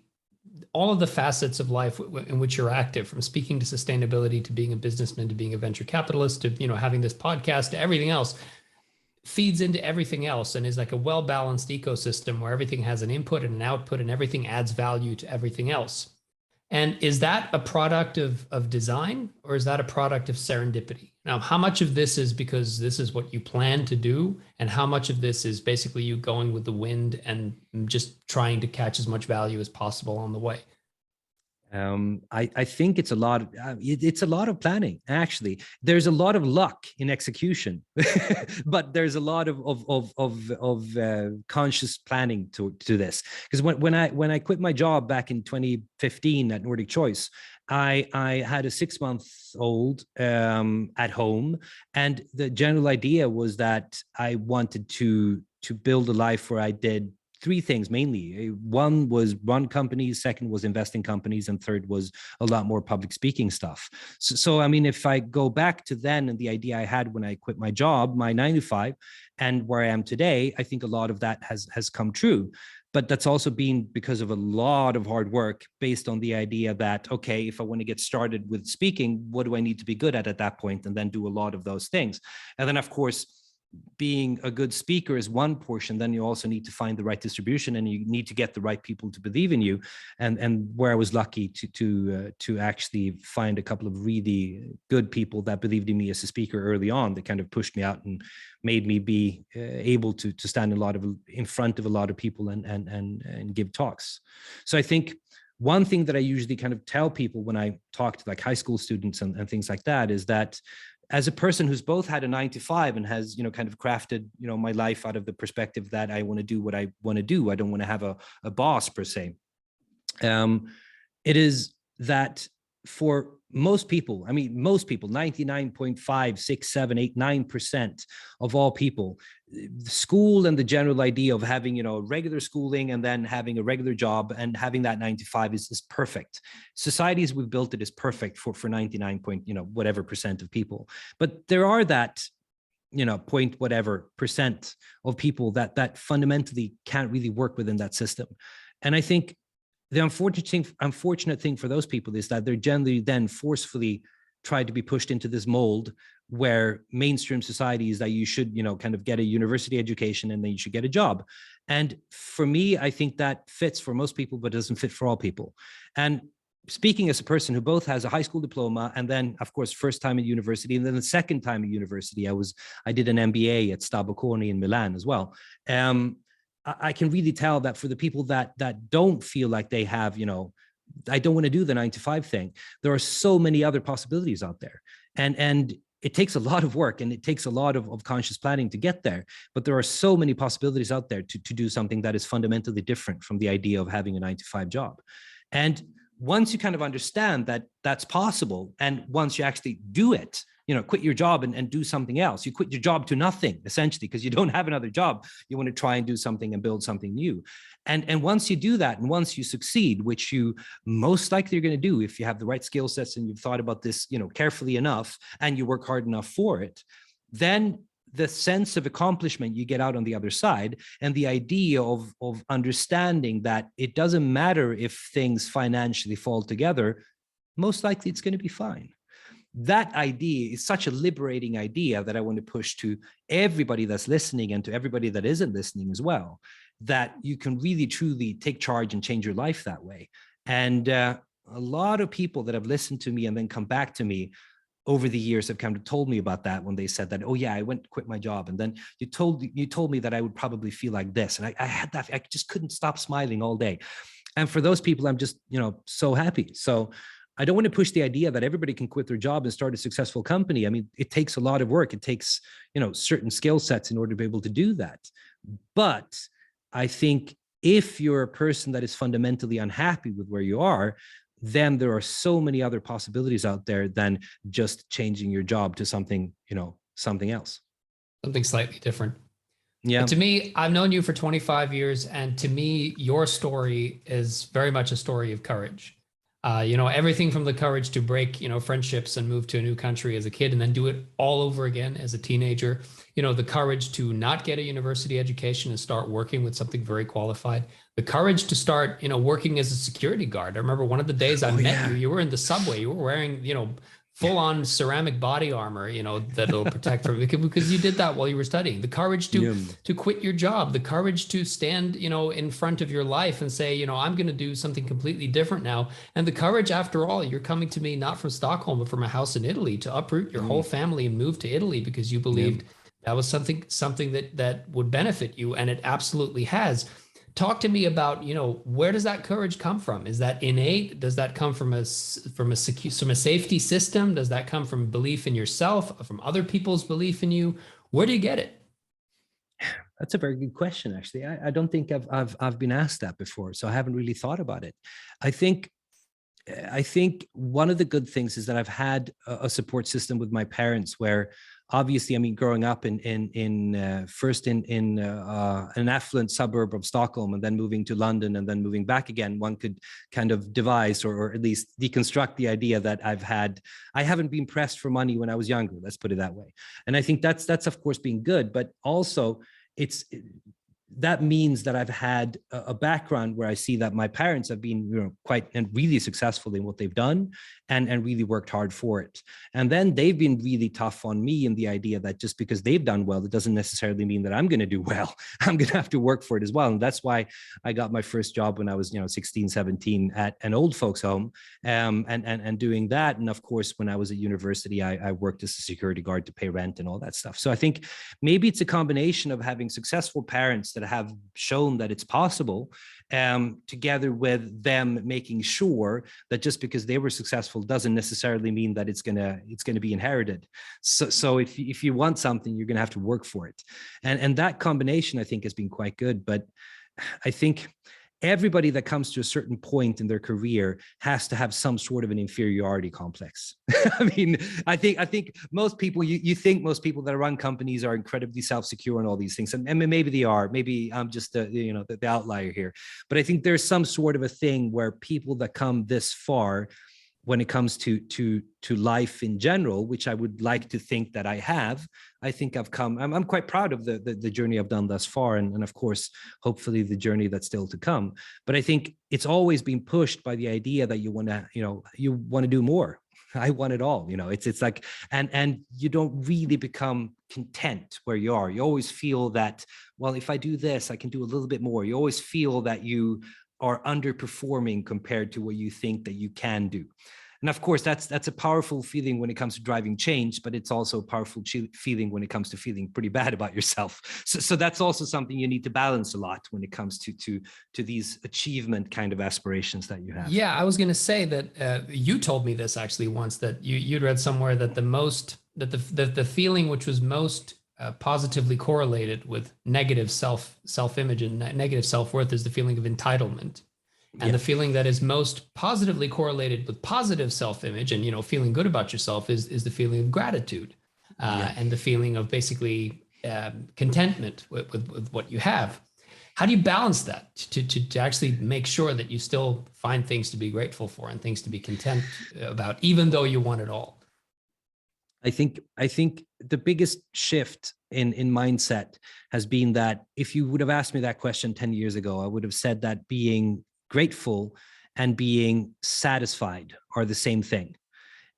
Speaker 2: all of the facets of life in which you're active, from speaking to sustainability, to being a businessman, to being a venture capitalist, to having this podcast, to everything else, feeds into everything else and is like a well-balanced ecosystem where everything has an input and an output and everything adds value to everything else. And is that a product of design, or is that a product of serendipity? Now, how much of this is because this is what you plan to do, and how much of this is basically you going with the wind and just trying to catch as much value as possible on the way?
Speaker 1: I think it's a lot. It's a lot of planning. Actually, there's a lot of luck in execution, but there's a lot of conscious planning to this. Because when I quit my job back in 2015 at Nordic Choice, I had a 6-month-old at home, and the general idea was that I wanted to build a life where I did 3 things mainly. One was run companies, second was invest in companies, and third was a lot more public speaking stuff. So I mean, if I go back to then and the idea I had when I quit my job, my 9 to 5, and where I am today, I think a lot of that has come true. But that's also been because of a lot of hard work based on the idea that, okay, if I want to get started with speaking, what do I need to be good at that point? And then do a lot of those things. And then, of course, being a good speaker is one portion. Then you also need to find the right distribution, and you need to get the right people to believe in you. And where I was lucky to actually find a couple of really good people that believed in me as a speaker early on, that kind of pushed me out and made me be able to stand in front of a lot of people and give talks. So I think one thing that I usually kind of tell people when I talk to like high school students and things like that is that, as a person who's both had a 9 to 5 and has, kind of crafted, my life out of the perspective that I want to do what I want to do. I don't want to have a boss per se. It is that for most people, 99.5, 6, 7, 8, 9% of all people, school and the general idea of having, regular schooling and then having a regular job and having that 9 to 5 is perfect. Society as we've built it is perfect for 99 point, whatever percent of people. But there are that, point whatever percent of people that fundamentally can't really work within that system. And I think the unfortunate thing for those people is that they're generally then forcefully tried to be pushed into this mold where mainstream society is that you should, kind of get a university education and then you should get a job. And for me, I think that fits for most people, but doesn't fit for all people. And speaking as a person who both has a high school diploma and then, of course, first time at university, and then the second time at university, I did an MBA at Staboconi in Milan as well. I can really tell that for the people that don't feel like they have, I don't want to do the 9 to 5 thing, there are so many other possibilities out there. And it takes a lot of work and it takes a lot of conscious planning to get there. But there are so many possibilities out there to do something that is fundamentally different from the idea of having a 9 to 5 job. And once you kind of understand that that's possible, and once you actually do it, quit your job and do something else. You quit your job to nothing, essentially, because you don't have another job. You want to try and do something and build something new. And once you do that, and once you succeed, which you most likely are going to do if you have the right skill sets and you've thought about this, carefully enough, and you work hard enough for it, then the sense of accomplishment you get out on the other side, and the idea of understanding that it doesn't matter if things financially fall together, most likely it's going to be fine. That idea is such a liberating idea that I want to push to everybody that's listening and to everybody that isn't listening as well, that you can really, truly take charge and change your life that way. And a lot of people that have listened to me and then come back to me over the years have kind of told me about that when they said that, oh yeah, I went to quit my job. And then you told me that I would probably feel like this. And I had that, I just couldn't stop smiling all day. And for those people, I'm just, so happy. So I don't want to push the idea that everybody can quit their job and start a successful company. I mean, it takes a lot of work. It takes, certain skill sets in order to be able to do that. But I think if you're a person that is fundamentally unhappy with where you are, then there are so many other possibilities out there than just changing your job to something, something else.
Speaker 2: Something slightly different.
Speaker 1: Yeah.
Speaker 2: But to me, I've known you for 25 years, and to me, your story is very much a story of courage. Everything from the courage to break, friendships and move to a new country as a kid and then do it all over again as a teenager. The courage to not get a university education and start working with something very qualified. The courage to start, working as a security guard. I remember one of the days I met you, you were in the subway, you were wearing, full-on ceramic body armor, that'll protect from, because you did that while you were studying. The courage to quit your job, the courage to stand, in front of your life and say, I'm going to do something completely different now. And the courage, after all, you're coming to me not from Stockholm, but from a house in Italy, to uproot your whole family and move to Italy because you believed that was something that would benefit you, and it absolutely has. Talk to me about, where does that courage come from? Is that innate? Does that come from a safety system? Does that come from belief in yourself, from other people's belief in you? Where do you get it?
Speaker 1: That's a very good question, actually. I don't think I've been asked that before, so I haven't really thought about it. I think one of the good things is that I've had a support system with my parents where, obviously, I mean, growing up first in an affluent suburb of Stockholm and then moving to London and then moving back again, one could kind of devise or at least deconstruct the idea that I haven't been pressed for money when I was younger, let's put it that way. And I think that's of course being good, but also that means that I've had a background where I see that my parents have been, quite and really successful in what they've done and really worked hard for it. And then they've been really tough on me in the idea that just because they've done well, it doesn't necessarily mean that I'm going to do well. I'm going to have to work for it as well. And that's why I got my first job when I was, 16, 17 at an old folks home and doing that. And of course, when I was at university, I worked as a security guard to pay rent and all that stuff. So I think maybe it's a combination of having successful parents that have shown that it's possible, together with them making sure that just because they were successful doesn't necessarily mean that it's gonna be inherited. So if you want something, you're gonna have to work for it, and that combination I think has been quite good. But I think everybody that comes to a certain point in their career has to have some sort of an inferiority complex. I mean, I think most people, you think most people that run companies are incredibly self-secure and all these things. And maybe they are, maybe I'm just the outlier here, but I think there's some sort of a thing where people that come this far when it comes to life in general, which I would like to think that I have, I think I'm quite proud of the journey I've done thus far. And of course, hopefully the journey that's still to come. But I think it's always been pushed by the idea that you want to do more. I want it all, it's like, and you don't really become content where you are. You always feel that, well, if I do this, I can do a little bit more. You always feel that you are underperforming compared to what you think that you can do. And of course, that's a powerful feeling when it comes to driving change, but it's also a powerful feeling when it comes to feeling pretty bad about yourself. So that's also something you need to balance a lot when it comes to these achievement kind of aspirations that you have.
Speaker 2: Yeah, I was going to say that you told me this actually once, that you'd read somewhere that the feeling which was most positively correlated with negative self-image and negative self-worth is the feeling of entitlement. And the feeling that is most positively correlated with positive self-image and, feeling good about yourself is the feeling of gratitude and the feeling of basically contentment with what you have. How do you balance that to actually make sure that you still find things to be grateful for and things to be content about, even though you want it all?
Speaker 1: I think the biggest shift in mindset has been that if you would have asked me that question 10 years ago, I would have said that being grateful and being satisfied are the same thing.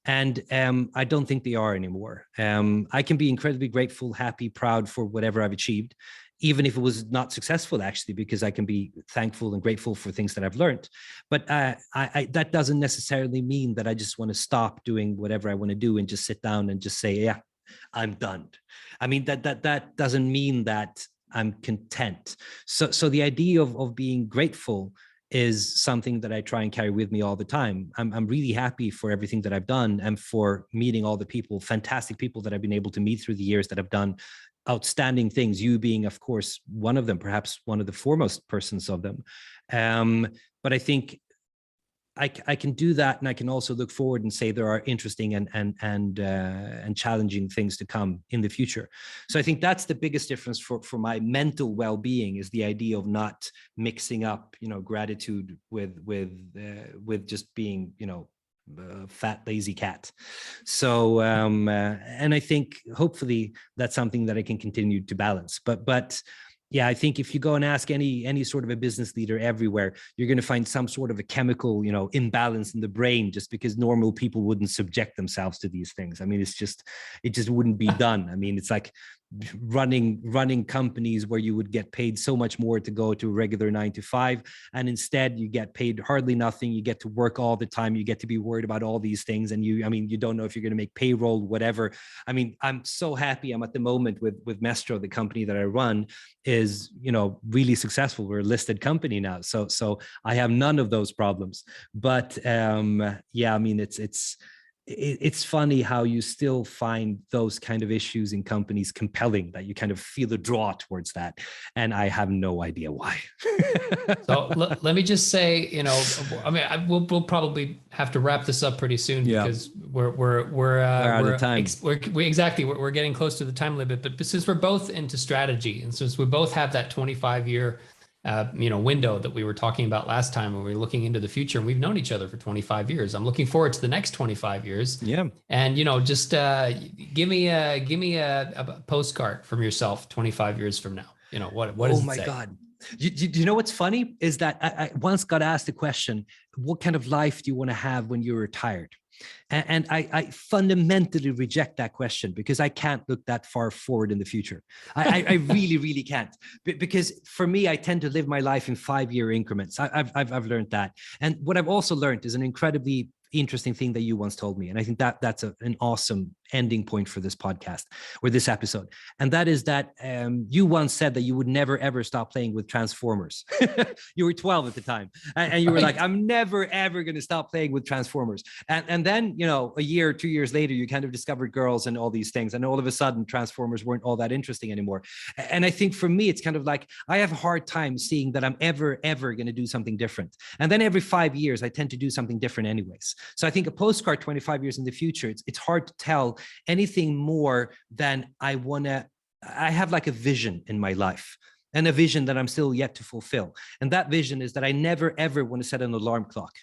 Speaker 1: And I don't think they are anymore. I can be incredibly grateful, happy, proud for whatever I've achieved, even if it was not successful, actually, because I can be thankful and grateful for things that I've learned. But that doesn't necessarily mean that I just want to stop doing whatever I want to do and just sit down and just say, yeah, I'm done. I mean, that doesn't mean that I'm content. So the idea of being grateful is something that I try and carry with me all the time. I'm really happy for everything that I've done and for meeting all the people, fantastic people that I've been able to meet through the years that have done outstanding things, you being, of course, one of them, perhaps one of the foremost persons of them. But I think I can do that, and I can also look forward and say there are interesting and challenging things to come in the future. So I think that's the biggest difference for my mental well-being, is the idea of not mixing up, gratitude with just being, fat lazy cat. So and I think hopefully that's something that I can continue to balance. But yeah, I think if you go and ask any sort of a business leader everywhere, you're going to find some sort of a chemical, imbalance in the brain, just because normal people wouldn't subject themselves to these things. I mean, it just wouldn't be done. I mean, it's like running companies where you would get paid so much more to go to a regular 9 to 5, and instead you get paid hardly nothing. You get to work all the time. You get to be worried about all these things, and you don't know if you're going to make payroll, whatever. I mean, I'm so happy. I'm at the moment with Mestro, the company that I run, is really successful. We're a listed company now, so I have none of those problems. But yeah, I mean, it's funny how you still find those kind of issues in companies compelling, that you kind of feel the draw towards that, and I have no idea why.
Speaker 2: So let me just say, I mean, we'll probably have to wrap this up pretty soon, because we're out of time. We're getting close to the time limit. But since we're both into strategy, and since we both have that 25-year window that we were talking about last time when we were looking into the future, and we've known each other for 25 years. I'm looking forward to the next 25 years.
Speaker 1: Yeah.
Speaker 2: And, just give me a postcard from yourself 25 years from now. What does it say?
Speaker 1: Oh my God. You know what's funny is that I once got asked the question, what kind of life do you want to have when you're retired? And I fundamentally reject that question, because I can't look that far forward in the future. I really, really can't, because for me, I tend to live my life in 5-year increments. I've learned that. And what I've also learned is an incredibly interesting thing that you once told me. And I think that's an awesome ending point for this podcast, or this episode. And that is that you once said that you would never, ever stop playing with Transformers. You were 12 at the time. And you were like, I'm never, ever going to stop playing with Transformers. And then, a year or 2 years later, you kind of discovered girls and all these things. And all of a sudden, Transformers weren't all that interesting anymore. And I think for me, it's kind of like, I have a hard time seeing that I'm ever going to do something different. And then every 5 years, I tend to do something different anyways. So I think a postcard 25 years in the future, it's hard to tell anything more than I have like a vision in my life, and a vision that I'm still yet to fulfill. And that vision is that I never, ever want to set an alarm clock.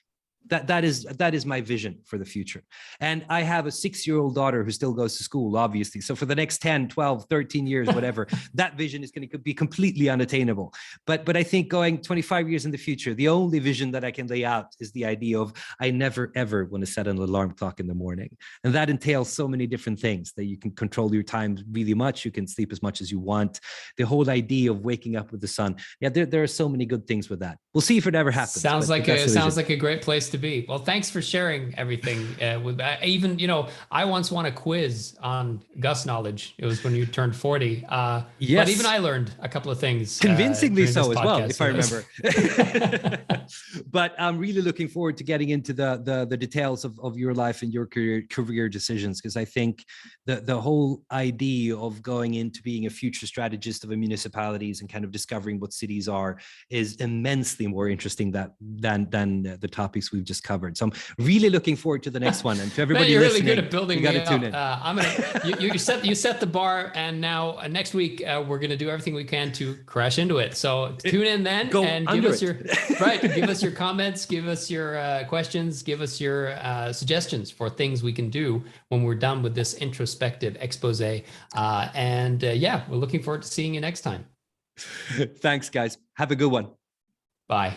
Speaker 1: That is my vision for the future. And I have a 6-year-old daughter who still goes to school, obviously. So for the next 10, 12, 13 years, whatever, that vision is going to be completely unattainable. But I think going 25 years in the future, the only vision that I can lay out is the idea of, I never, ever want to set an alarm clock in the morning. And that entails so many different things, that you can control your time really much. You can sleep as much as you want. The whole idea of waking up with the sun. Yeah, there are so many good things with that. We'll see if it ever happens.
Speaker 2: Sounds like a great place to be. Well, thanks for sharing everything. Even, I once won a quiz on Gus knowledge. It was when you turned 40. Yes. But even I learned a couple of things.
Speaker 1: Convincingly so as well, if I remember. But I'm really looking forward to getting into the details of your life and your career decisions, because I think the whole idea of going into being a future strategist of municipalities and kind of discovering what cities are is immensely more interesting than the topics we've just covered. So I'm really looking forward to the next one. And to everybody
Speaker 2: you're
Speaker 1: listening,
Speaker 2: really good at building.
Speaker 1: You got to tune in.
Speaker 2: You set the bar, and now next week we're going to do everything we can to crash into it. So tune in then, and give us your comments, give us your questions, give us your suggestions for things we can do when we're done with this introspective expose. Yeah, we're looking forward to seeing you next time.
Speaker 1: Thanks, guys. Have a good one.
Speaker 2: Bye.